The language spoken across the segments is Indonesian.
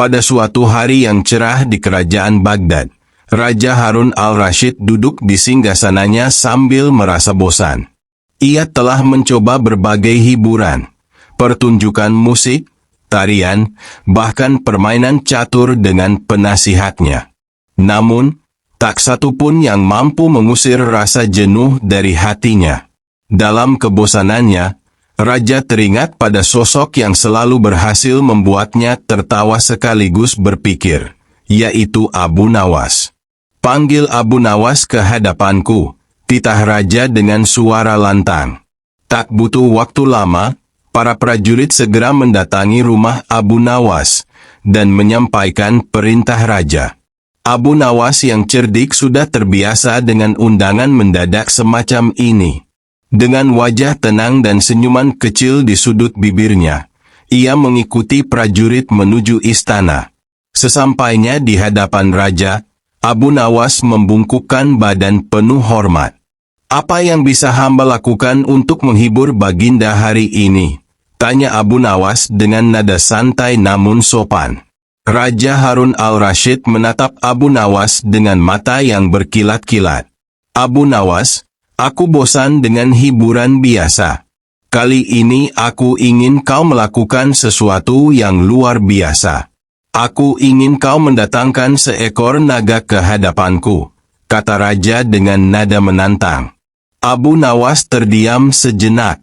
Pada suatu hari yang cerah di kerajaan Baghdad, Raja Harun al-Rashid duduk di singgasananya sambil merasa bosan. Ia telah mencoba berbagai hiburan, pertunjukan musik, tarian, bahkan permainan catur dengan penasihatnya. Namun, tak satu pun yang mampu mengusir rasa jenuh dari hatinya. Dalam kebosanannya, Raja teringat pada sosok yang selalu berhasil membuatnya tertawa sekaligus berpikir, yaitu Abu Nawas. "Panggil Abu Nawas ke hadapanku," titah Raja dengan suara lantang. Tak butuh waktu lama, para prajurit segera mendatangi rumah Abu Nawas dan menyampaikan perintah Raja. Abu Nawas yang cerdik sudah terbiasa dengan undangan mendadak semacam ini. Dengan wajah tenang dan senyuman kecil di sudut bibirnya, ia mengikuti prajurit menuju istana. Sesampainya di hadapan Raja, Abu Nawas membungkukkan badan penuh hormat. "Apa yang bisa hamba lakukan untuk menghibur Baginda hari ini?" tanya Abu Nawas dengan nada santai namun sopan. Raja Harun al-Rashid menatap Abu Nawas dengan mata yang berkilat-kilat. "Abu Nawas, aku bosan dengan hiburan biasa. Kali ini aku ingin kau melakukan sesuatu yang luar biasa. Aku ingin kau mendatangkan seekor naga ke hadapanku," kata Raja dengan nada menantang. Abu Nawas terdiam sejenak.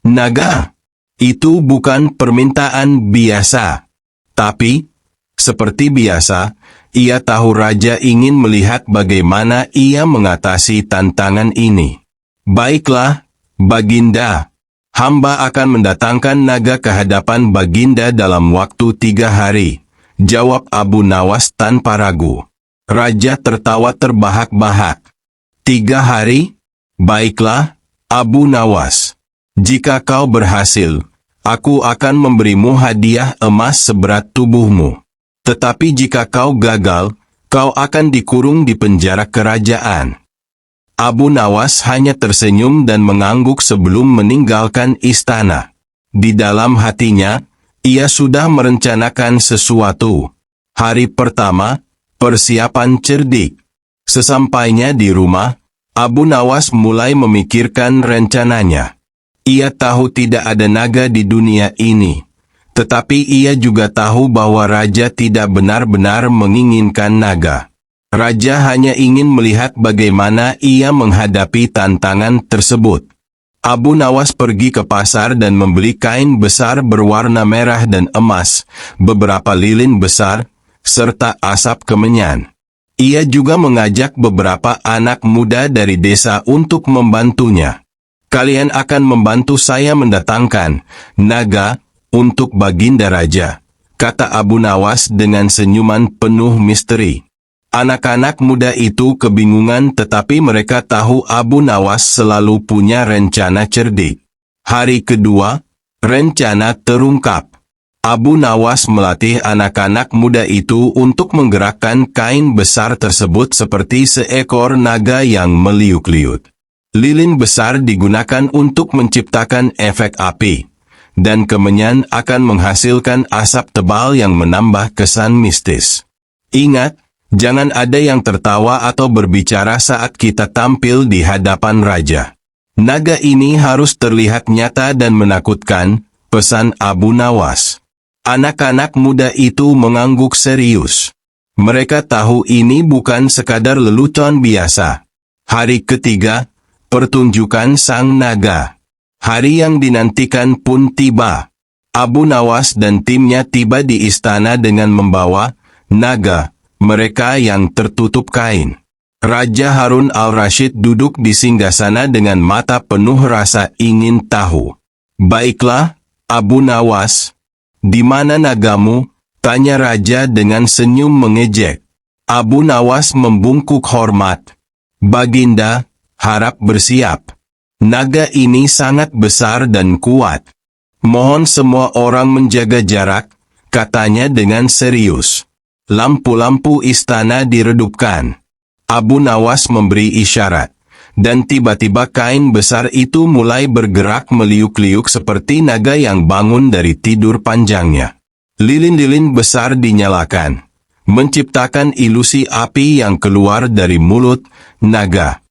"Naga? Itu bukan permintaan biasa." Tapi, seperti biasa, ia tahu Raja ingin melihat bagaimana ia mengatasi tantangan ini. "Baiklah, Baginda. Hamba akan mendatangkan naga ke hadapan Baginda dalam waktu 3 hari, jawab Abu Nawas tanpa ragu. Raja tertawa terbahak-bahak. 3 hari? Baiklah, Abu Nawas. Jika kau berhasil, aku akan memberimu hadiah emas seberat tubuhmu. Tetapi jika kau gagal, kau akan dikurung di penjara kerajaan." Abu Nawas hanya tersenyum dan mengangguk sebelum meninggalkan istana. Di dalam hatinya, ia sudah merencanakan sesuatu. Hari pertama, persiapan cerdik. Sesampainya di rumah, Abu Nawas mulai memikirkan rencananya. Ia tahu tidak ada naga di dunia ini. Tetapi ia juga tahu bahwa Raja tidak benar-benar menginginkan naga. Raja hanya ingin melihat bagaimana ia menghadapi tantangan tersebut. Abu Nawas pergi ke pasar dan membeli kain besar berwarna merah dan emas, beberapa lilin besar, serta asap kemenyan. Ia juga mengajak beberapa anak muda dari desa untuk membantunya. "Kalian akan membantu saya mendatangkan naga untuk Baginda Raja," kata Abu Nawas dengan senyuman penuh misteri. Anak-anak muda itu kebingungan tetapi mereka tahu Abu Nawas selalu punya rencana cerdik. Hari kedua, rencana terungkap. Abu Nawas melatih anak-anak muda itu untuk menggerakkan kain besar tersebut seperti seekor naga yang meliuk-liuk. Lilin besar digunakan untuk menciptakan efek api, dan kemenyan akan menghasilkan asap tebal yang menambah kesan mistis. Ingat, jangan ada yang tertawa atau berbicara saat kita tampil di hadapan Raja. Naga ini harus terlihat nyata dan menakutkan, pesan Abu Nawas. Anak-anak muda itu mengangguk serius. Mereka tahu ini bukan sekadar lelucon biasa. Hari ketiga, pertunjukan sang naga. Hari yang dinantikan pun tiba. Abu Nawas dan timnya tiba di istana dengan membawa naga, mereka yang tertutup kain. Raja Harun al-Rashid duduk di singgasana dengan mata penuh rasa ingin tahu. "Baiklah, Abu Nawas, di mana nagamu?" tanya Raja dengan senyum mengejek. Abu Nawas membungkuk hormat. "Baginda, harap bersiap. Naga ini sangat besar dan kuat. Mohon semua orang menjaga jarak," katanya dengan serius. Lampu-lampu istana diredupkan. Abu Nawas memberi isyarat, dan tiba-tiba kain besar itu mulai bergerak meliuk-liuk seperti naga yang bangun dari tidur panjangnya. Lilin-lilin besar dinyalakan, menciptakan ilusi api yang keluar dari mulut naga.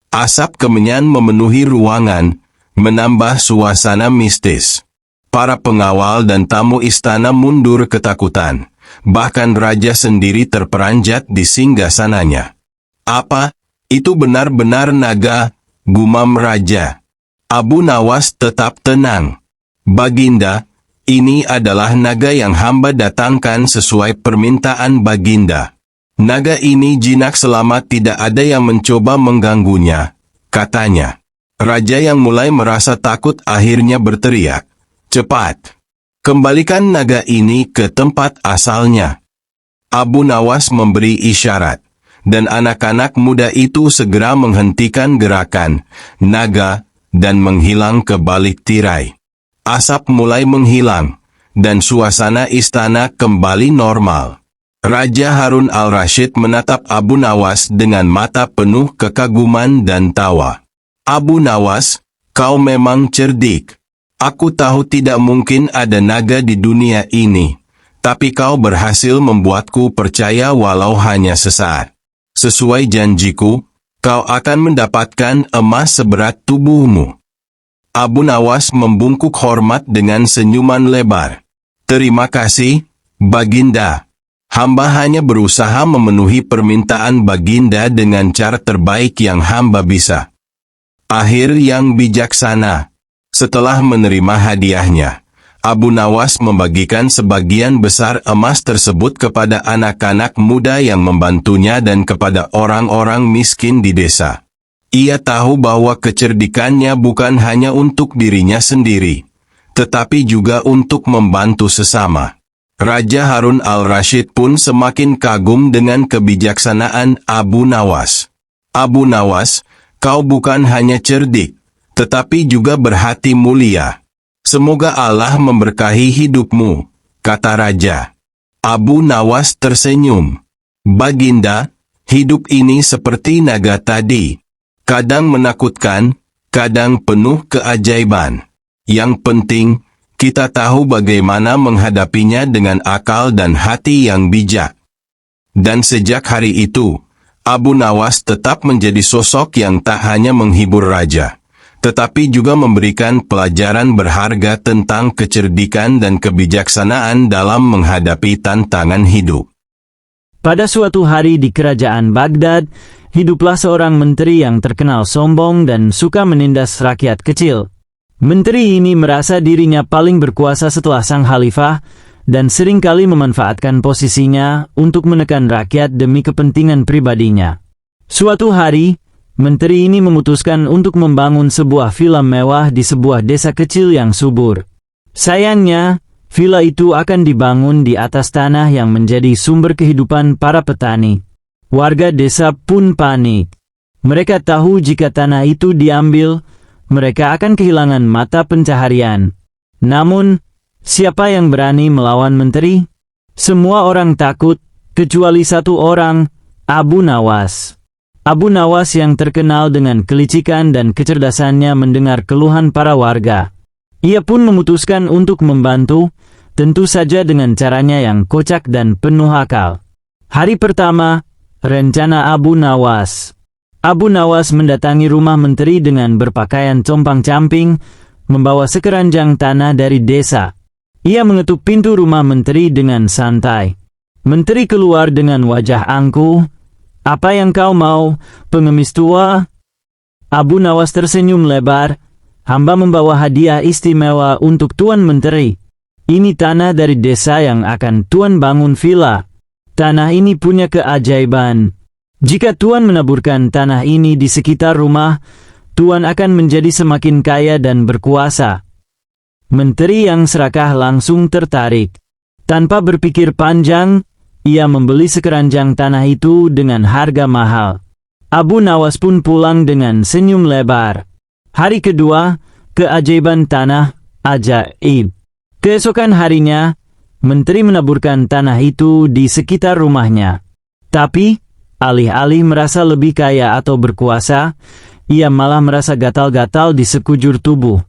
Asap kemenyan memenuhi ruangan, menambah suasana mistis. Para pengawal dan tamu istana mundur ketakutan. Bahkan raja sendiri terperanjat di singgasananya. "Apa? Itu benar-benar naga," gumam raja. Abu Nawas tetap tenang. "Baginda, ini adalah naga yang hamba datangkan sesuai permintaan Baginda. Naga ini jinak selama tidak ada yang mencoba mengganggunya," katanya. Raja yang mulai merasa takut akhirnya berteriak, "Cepat! Kembalikan naga ini ke tempat asalnya." Abu Nawas memberi isyarat, dan anak-anak muda itu segera menghentikan gerakan naga dan menghilang ke balik tirai. Asap mulai menghilang, dan suasana istana kembali normal. Raja Harun al-Rashid menatap Abu Nawas dengan mata penuh kekaguman dan tawa. "Abu Nawas, kau memang cerdik. Aku tahu tidak mungkin ada naga di dunia ini, tapi kau berhasil membuatku percaya walau hanya sesaat. Sesuai janjiku, kau akan mendapatkan emas seberat tubuhmu." Abu Nawas membungkuk hormat dengan senyuman lebar. "Terima kasih, Baginda. Hamba hanya berusaha memenuhi permintaan Baginda dengan cara terbaik yang hamba bisa." Akhir yang bijaksana. Setelah menerima hadiahnya, Abu Nawas membagikan sebagian besar emas tersebut kepada anak-anak muda yang membantunya dan kepada orang-orang miskin di desa. Ia tahu bahwa kecerdikannya bukan hanya untuk dirinya sendiri, tetapi juga untuk membantu sesama. Raja Harun al-Rashid pun semakin kagum dengan kebijaksanaan Abu Nawas. "Abu Nawas, kau bukan hanya cerdik, tetapi juga berhati mulia. Semoga Allah memberkahi hidupmu," kata raja. Abu Nawas tersenyum. "Baginda, hidup ini seperti naga tadi. Kadang menakutkan, kadang penuh keajaiban. Yang penting, kita tahu bagaimana menghadapinya dengan akal dan hati yang bijak." Dan sejak hari itu, Abu Nawas tetap menjadi sosok yang tak hanya menghibur raja, tetapi juga memberikan pelajaran berharga tentang kecerdikan dan kebijaksanaan dalam menghadapi tantangan hidup. Pada suatu hari di kerajaan Baghdad, hiduplah seorang menteri yang terkenal sombong dan suka menindas rakyat kecil. Menteri ini merasa dirinya paling berkuasa setelah sang khalifah dan seringkali memanfaatkan posisinya untuk menekan rakyat demi kepentingan pribadinya. Suatu hari, menteri ini memutuskan untuk membangun sebuah villa mewah di sebuah desa kecil yang subur. Sayangnya, villa itu akan dibangun di atas tanah yang menjadi sumber kehidupan para petani. Warga desa pun panik. Mereka tahu jika tanah itu diambil, mereka akan kehilangan mata pencaharian. Namun, siapa yang berani melawan menteri? Semua orang takut, kecuali satu orang, Abu Nawas. Abu Nawas yang terkenal dengan kelicikan dan kecerdasannya mendengar keluhan para warga. Ia pun memutuskan untuk membantu, tentu saja dengan caranya yang kocak dan penuh akal. Hari pertama, rencana Abu Nawas. Abu Nawas mendatangi rumah menteri dengan berpakaian compang-camping, membawa sekeranjang tanah dari desa. Ia mengetuk pintu rumah menteri dengan santai. Menteri keluar dengan wajah angkuh. "Apa yang kau mau, pengemis tua?" Abu Nawas tersenyum lebar. "Hamba membawa hadiah istimewa untuk Tuan Menteri. Ini tanah dari desa yang akan Tuan bangun villa. Tanah ini punya keajaiban. Jika Tuan menaburkan tanah ini di sekitar rumah, Tuan akan menjadi semakin kaya dan berkuasa." Menteri yang serakah langsung tertarik. Tanpa berpikir panjang, ia membeli sekeranjang tanah itu dengan harga mahal. Abu Nawas pun pulang dengan senyum lebar. Hari kedua, keajaiban tanah ajaib. Keesokan harinya, menteri menaburkan tanah itu di sekitar rumahnya. Tapi, alih-alih merasa lebih kaya atau berkuasa, ia malah merasa gatal-gatal di sekujur tubuh.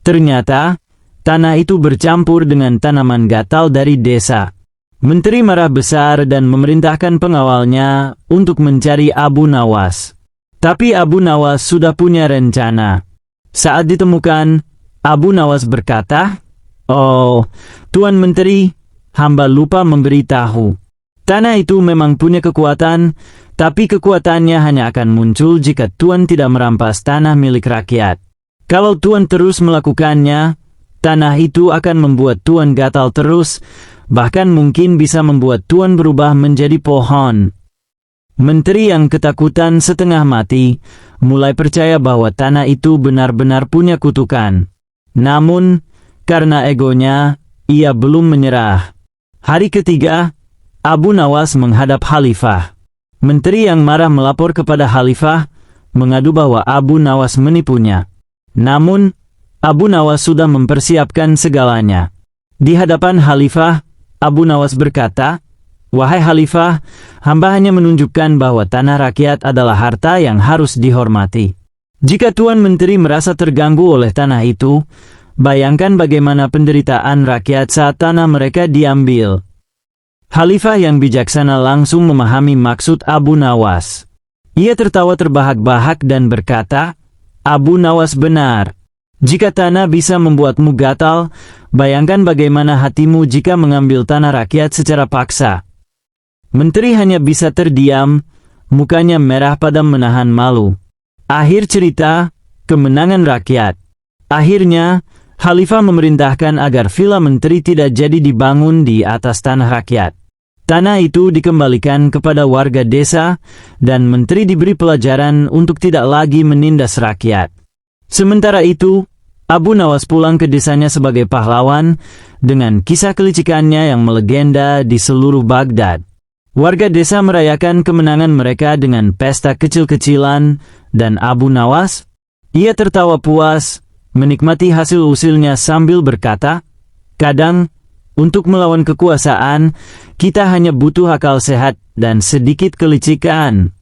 Ternyata, Tanah itu bercampur dengan tanaman gatal dari desa. Menteri marah besar dan memerintahkan pengawalnya untuk mencari Abu Nawas. Tapi Abu Nawas sudah punya rencana. Saat ditemukan, Abu Nawas berkata, "Oh, Tuan Menteri, hamba lupa memberitahu. Tanah itu memang punya kekuatan, tapi kekuatannya hanya akan muncul jika Tuan tidak merampas tanah milik rakyat. Kalau Tuan terus melakukannya, tanah itu akan membuat Tuan gatal terus, bahkan mungkin bisa membuat Tuan berubah menjadi pohon." Menteri yang ketakutan setengah mati, mulai percaya bahwa tanah itu benar-benar punya kutukan. Namun, karena egonya, ia belum menyerah. Hari ketiga, Abu Nawas menghadap Khalifah. Menteri yang marah melapor kepada Khalifah, mengadu bahwa Abu Nawas menipunya. Namun, Abu Nawas sudah mempersiapkan segalanya. Di hadapan Khalifah, Abu Nawas berkata, "Wahai Khalifah, hamba hanya menunjukkan bahwa tanah rakyat adalah harta yang harus dihormati. Jika Tuan Menteri merasa terganggu oleh tanah itu, bayangkan bagaimana penderitaan rakyat saat tanah mereka diambil." Khalifah yang bijaksana langsung memahami maksud Abu Nawas. Ia tertawa terbahak-bahak dan berkata, "Abu Nawas benar. Jika tanah bisa membuatmu gatal, bayangkan bagaimana hatimu jika mengambil tanah rakyat secara paksa." Menteri hanya bisa terdiam, mukanya merah padam menahan malu. Akhir cerita, kemenangan rakyat. Akhirnya, Khalifah memerintahkan agar villa menteri tidak jadi dibangun di atas tanah rakyat. Tanah itu dikembalikan kepada warga desa, dan menteri diberi pelajaran untuk tidak lagi menindas rakyat. Sementara itu, Abu Nawas pulang ke desanya sebagai pahlawan, dengan kisah kelicikannya yang melegenda di seluruh Baghdad. Warga desa merayakan kemenangan mereka dengan pesta kecil-kecilan, dan Abu Nawas, ia tertawa puas, menikmati hasil usilnya sambil berkata, "Kadang, untuk melawan kekuasaan, kita hanya butuh akal sehat dan sedikit kelicikan."